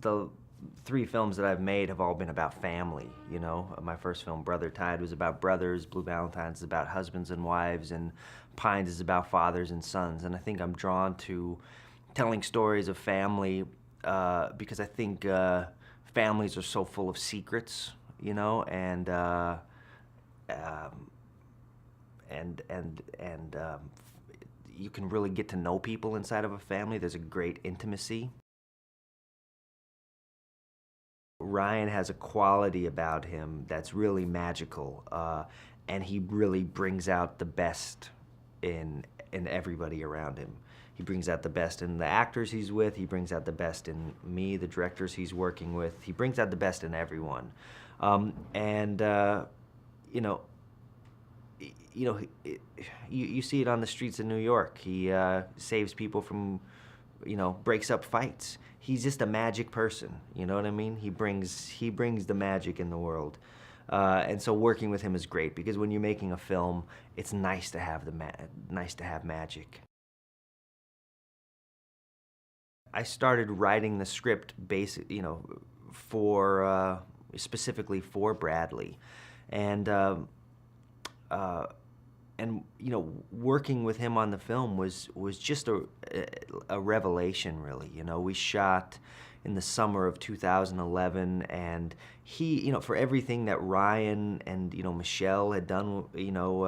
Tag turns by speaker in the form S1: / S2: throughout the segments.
S1: the 3 films that I've made have all been about family, you know? My first film, Brother Tide, was about brothers, Blue Valentine's is about husbands and wives, and Pines is about fathers and sons. And I think I'm drawn to telling stories of family because I think families are so full of secrets, you know, um, and you can really get to know people inside of a family. There's a great intimacy. Ryan has a quality about him that's really magical, and he really brings out the best in everybody around him. He brings out the best in the actors he's with. He brings out the best in me, the directors he's working with. He brings out the best in everyone, and you know, you know, you see it on the streets of New York. He saves people from, you know, breaks up fights. He's just a magic person, you know what I mean? He brings the magic in the world. And so working with him is great because when you're making a film, it's nice to have nice to have magic. I started writing the script you know, for specifically for Bradley, and uh, you know, working with him on the film was just a revelation, really. You know, we shot in the summer of 2011, and he, you know, for everything that Ryan and, you know, Michelle had done, you know,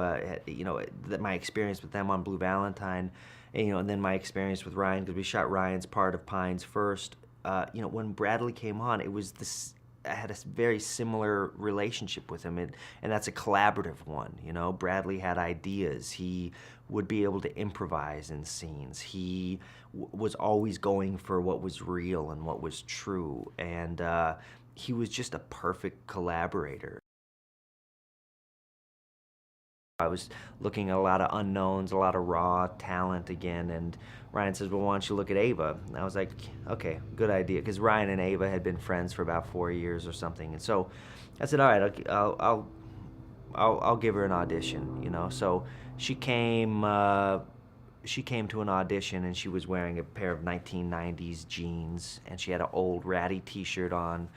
S1: that my experience with them on Blue Valentine, and, you know, and then my experience with Ryan, because we shot Ryan's part of Pines first. You know, when Bradley came on, it was this. I had a very similar relationship with him, and that's a collaborative one. You know, Bradley had ideas. He would be able to improvise in scenes. He was always going for what was real and what was true, and he was just a perfect collaborator. I was looking at a lot of unknowns, a lot of raw talent again, and Ryan says, well, why don't you look at Ava? And I was like, okay, good idea, because Ryan and Ava had been friends for about 4 years or something, and so I said, all right, I'll give her an audition, you know. So she came to an audition, and she was wearing a pair of 1990s jeans, and she had an old ratty t-shirt on.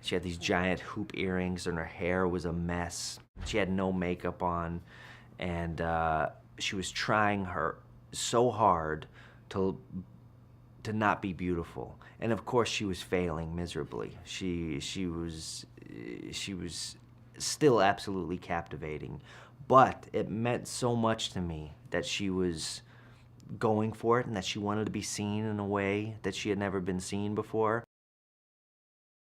S1: She had these giant hoop earrings, and her hair was a mess. She had no makeup on, and she was trying her so hard to not be beautiful. And of course, she was failing miserably. She was still absolutely captivating, but it meant so much to me that she was going for it and that she wanted to be seen in a way that she had never been seen before.